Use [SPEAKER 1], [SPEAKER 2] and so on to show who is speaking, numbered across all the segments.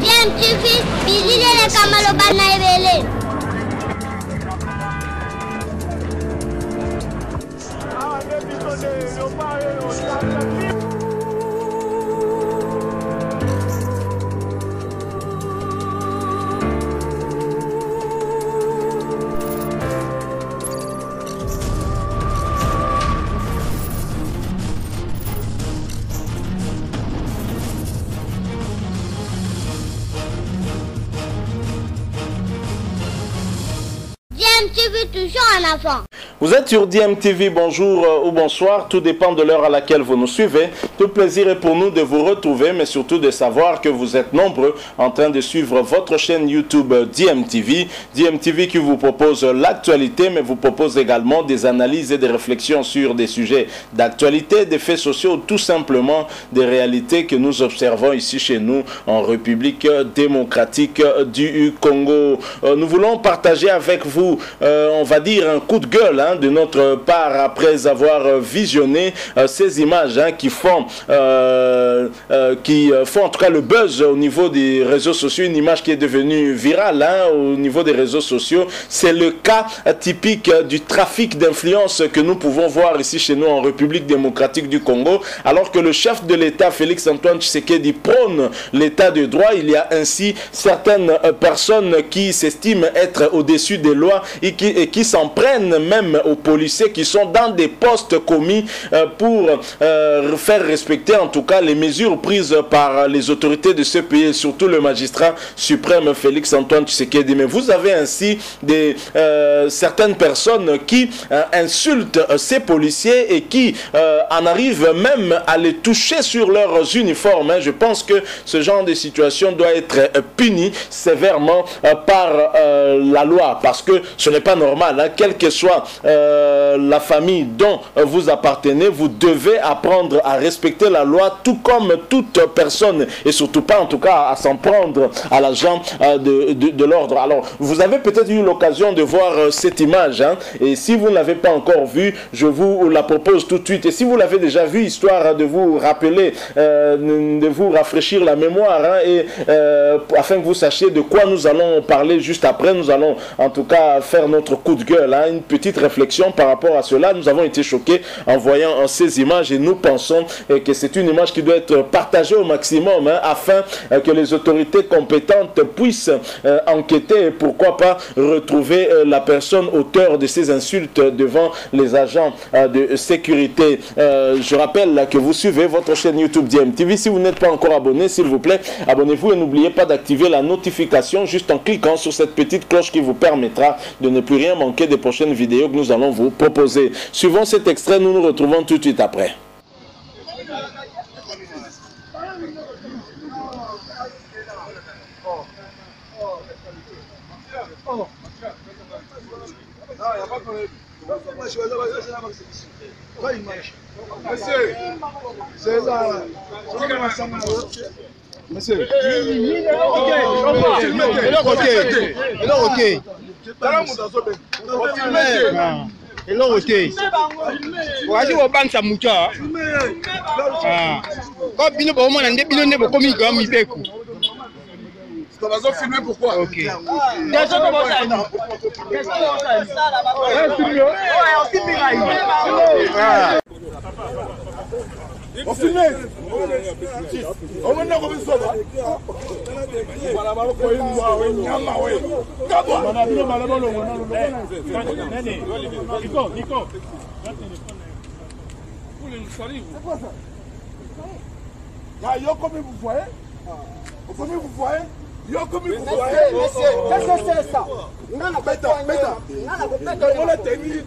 [SPEAKER 1] DMTV, bilile kamalo bana ebele. DMTV toujours en avant.
[SPEAKER 2] Vous êtes sur DMTV, bonjour ou bonsoir, tout dépend de l'heure à laquelle vous nous suivez. Tout plaisir est pour nous de vous retrouver, mais surtout de savoir que vous êtes nombreux en train de suivre votre chaîne YouTube DMTV. DMTV qui vous propose l'actualité, mais vous propose également des analyses et des réflexions sur des sujets d'actualité, des faits sociaux, tout simplement des réalités que nous observons ici chez nous en République démocratique du Congo. Nous voulons partager avec vous, on va dire, un coup de gueule de notre part après avoir visionné ces images qui font en tout cas le buzz au niveau des réseaux sociaux, une image qui est devenue virale au niveau des réseaux sociaux. C'est le cas typique du trafic d'influence que nous pouvons voir ici chez nous en République démocratique du Congo, alors que le chef de l'État Félix-Antoine Tshisekedi prône l'état de droit. Il y a ainsi certaines personnes qui s'estiment être au-dessus des lois et qui s'en prennent même aux policiers qui sont dans des postes commis pour faire respecter en tout cas les mesures prises par les autorités de ce pays, et surtout le magistrat suprême Félix-Antoine Tshisekedi. Mais vous avez ainsi certaines personnes qui insultent ces policiers et qui en arrivent même à les toucher sur leurs uniformes. Je pense que ce genre de situation doit être puni sévèrement par la loi, parce que ce n'est pas normal, quelle que soit la famille dont vous appartenez, vous devez apprendre à respecter la loi, tout comme toute personne, et surtout pas en tout cas à s'en prendre à l'agent de l'ordre. Alors vous avez peut-être eu l'occasion de voir cette image, et si vous ne l'avez pas encore vue, je vous la propose tout de suite. Et si vous l'avez déjà vue, histoire de vous rappeler, de vous rafraîchir la mémoire, et afin que vous sachiez de quoi nous allons parler juste après, nous allons en tout cas faire notre coup de gueule, une petite réflexion par rapport à cela. Nous avons été choqués en voyant ces images et nous pensons que c'est une image qui doit être partagée au maximum afin que les autorités compétentes puissent enquêter et pourquoi pas retrouver la personne auteur de ces insultes devant les agents de sécurité. Je rappelle que vous suivez votre chaîne YouTube DMTV. Si vous n'êtes pas encore abonné, s'il vous plaît, abonnez-vous et n'oubliez pas d'activer la notification juste en cliquant sur cette petite cloche qui vous permettra de ne plus rien manquer des prochaines vidéos que nous allons vous proposer. Suivons cet extrait, nous nous retrouvons tout de suite après.
[SPEAKER 3] Monsieur, pourquoi? Ok. On filme. On va nous comme ça. Yo comme vous voyez, qu'est-ce que c'est ça? Non, non, bêta. On l'a tenu,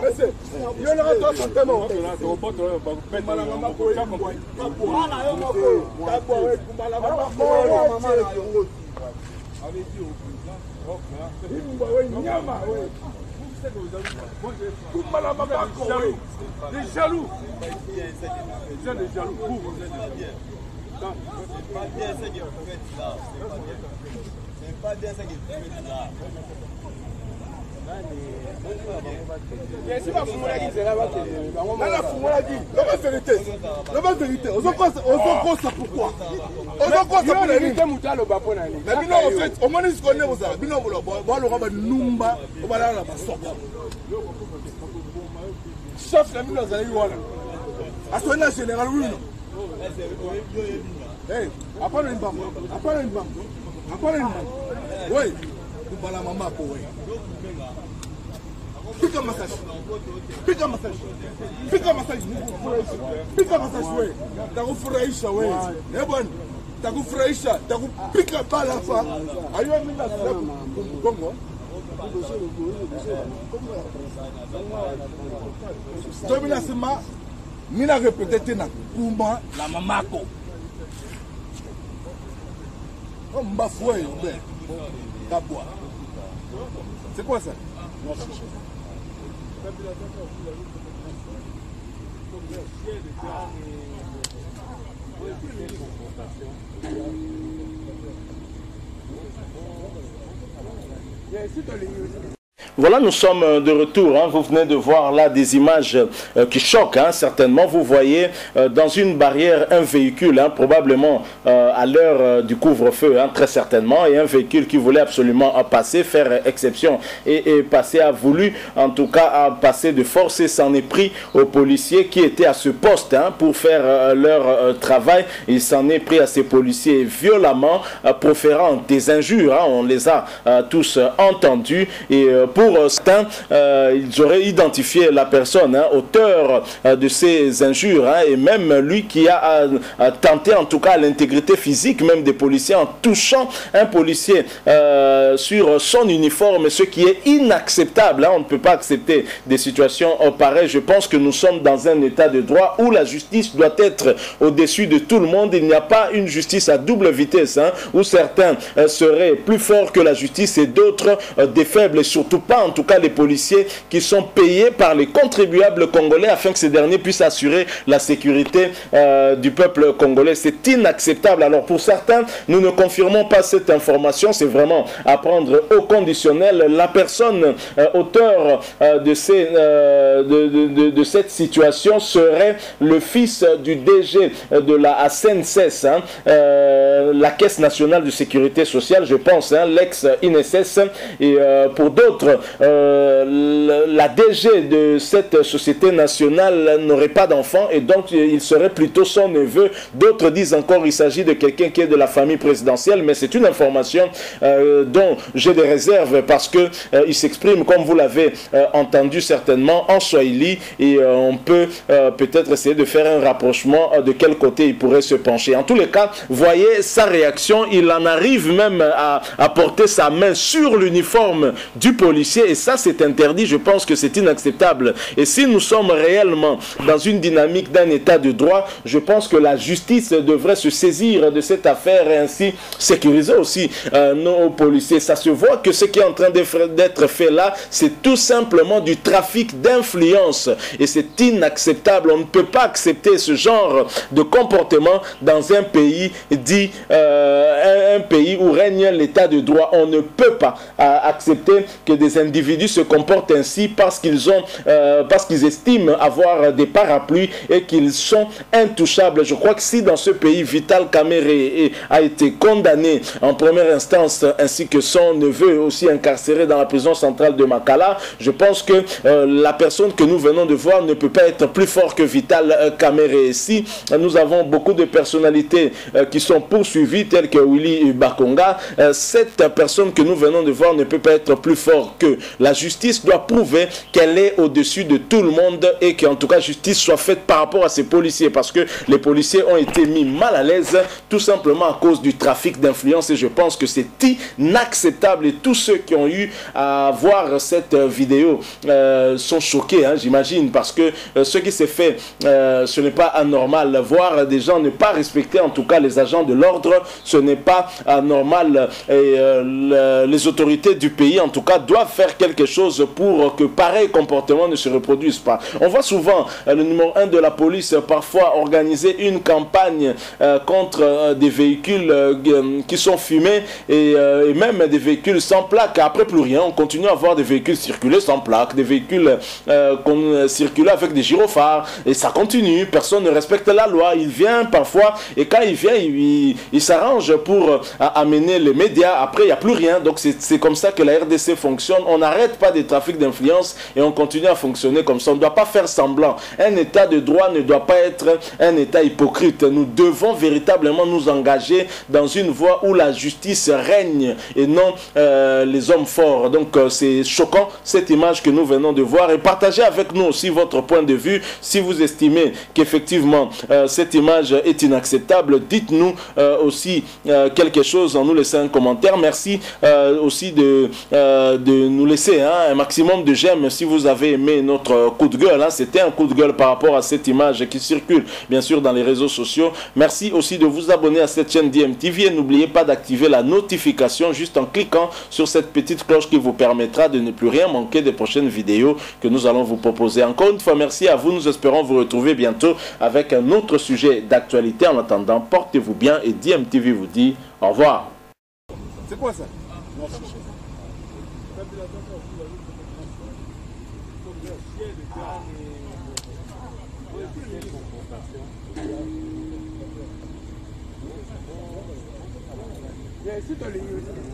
[SPEAKER 3] monsieur. Yo le retour son témoin. Des jaloux. Des jaloux. C'est pas bien ce que vous faites là. C'est pas bien ce que vous faites là. La vérité. On ça pourquoi? On ça pour la ligne. Mais bien en fait, on m'a dit qu'on est aux arabes. Bien on le raba numba, on va la sortir. Chef la mine dans les voilà. À son âge général oui non. Eh, après une bam. Oui, nous parlons maman pour oui. Pick up massage, ouais. T'as furaisha, ouais. Eh bon, t'as furaisha, t'as pick up pas la fa. Ayo mina Congo. Domina sema, mina répété na kuma la mamako. On m'a foué, Kaboua. C'est quoi ça?
[SPEAKER 2] Voilà, nous sommes de retour. Hein. Vous venez de voir là des images qui choquent, hein, certainement. Vous voyez dans une barrière un véhicule, hein, probablement à l'heure du couvre-feu, hein, très certainement, et un véhicule qui voulait absolument passer, faire exception et passer, a voulu en tout cas passer de force et s'en est pris aux policiers qui étaient à ce poste, hein, pour faire leur travail. Il s'en est pris à ces policiers violemment, proférant des injures. Hein. On les a tous entendus et pour certains, ils auraient identifié la personne, hein, auteur de ces injures, hein, et même lui qui a tenté en tout cas l'intégrité physique même des policiers en touchant un policier sur son uniforme, ce qui est inacceptable. Hein. On ne peut pas accepter des situations pareilles. Je pense que nous sommes dans un état de droit où la justice doit être au-dessus de tout le monde. Il n'y a pas une justice à double vitesse, hein, où certains seraient plus forts que la justice et d'autres des faibles, et surtout pas en tout cas les policiers qui sont payés par les contribuables congolais afin que ces derniers puissent assurer la sécurité du peuple congolais. C'est inacceptable. Alors pour certains, nous ne confirmons pas cette information, c'est vraiment à prendre au conditionnel. La personne auteur de cette situation serait le fils du DG de la SNCS, hein, la Caisse nationale de sécurité sociale, je pense, hein, l'ex-INSS, et pour d'autres, la DG de cette société nationale n'aurait pas d'enfant et donc il serait plutôt son neveu. D'autres disent encore qu'il s'agit de quelqu'un qui est de la famille présidentielle, mais c'est une information dont j'ai des réserves parce que il s'exprime, comme vous l'avez entendu certainement, en Swahili, et on peut peut-être essayer de faire un rapprochement de quel côté il pourrait se pencher. En tous les cas, voyez sa réaction, il en arrive même à porter sa main sur l'uniforme du policier, et ça c'est interdit. Je pense que c'est inacceptable, et si nous sommes réellement dans une dynamique d'un état de droit, je pense que la justice devrait se saisir de cette affaire et ainsi sécuriser aussi nos policiers. Ça se voit que ce qui est en train d'être fait là, c'est tout simplement du trafic d'influence, et c'est inacceptable. On ne peut pas accepter ce genre de comportement dans un pays dit un pays où règne l'état de droit. On ne peut pas accepter que des individus se comportent ainsi parce qu'ils estiment avoir des parapluies et qu'ils sont intouchables. Je crois que si dans ce pays Vital Kamerhe a été condamné en première instance ainsi que son neveu aussi incarcéré dans la prison centrale de Makala, je pense que la personne que nous venons de voir ne peut pas être plus fort que Vital Kamerhe. Si nous avons beaucoup de personnalités qui sont poursuivies telles que Willy Bakonga, cette personne que nous venons de voir ne peut pas être plus fort que la justice. Doit prouver qu'elle est au-dessus de tout le monde et qu'en tout cas justice soit faite par rapport à ces policiers, parce que les policiers ont été mis mal à l'aise tout simplement à cause du trafic d'influence, et je pense que c'est inacceptable, et tous ceux qui ont eu à voir cette vidéo sont choqués, hein, j'imagine, parce que ce qui s'est fait, ce n'est pas anormal. Voir des gens ne pas respecter en tout cas les agents de l'ordre, ce n'est pas anormal, et les autorités du pays en tout cas doivent faire quelque chose pour que pareil comportement ne se reproduise pas. On voit souvent le numéro 1 de la police parfois organiser une campagne contre des véhicules qui sont fumés et même des véhicules sans plaque. Après plus rien, on continue à avoir des véhicules circuler sans plaque, des véhicules circuler avec des gyrophares et ça continue. Personne ne respecte la loi. Il vient parfois et quand il vient, il s'arrange pour amener les médias. Après, il n'y a plus rien. Donc c'est comme ça que la RDC fonctionne. On n'arrête pas des trafics d'influence et on continue à fonctionner comme ça. On ne doit pas faire semblant. Un état de droit ne doit pas être un état hypocrite. Nous devons véritablement nous engager dans une voie où la justice règne et non les hommes forts. Donc c'est choquant cette image que nous venons de voir et partagez avec nous aussi votre point de vue. Si vous estimez qu'effectivement cette image est inacceptable, dites-nous aussi quelque chose en nous laissant un commentaire. Merci aussi de nous laisser un maximum de j'aime si vous avez aimé notre coup de gueule. C'était un coup de gueule par rapport à cette image qui circule bien sûr dans les réseaux sociaux. Merci aussi de vous abonner à cette chaîne DMTV et n'oubliez pas d'activer la notification juste en cliquant sur cette petite cloche qui vous permettra de ne plus rien manquer des prochaines vidéos que nous allons vous proposer. Encore une fois, merci à vous. Nous espérons vous retrouver bientôt avec un autre sujet d'actualité. En attendant, portez-vous bien et DMTV vous dit au revoir.
[SPEAKER 3] C'est quoi ça? Si tu as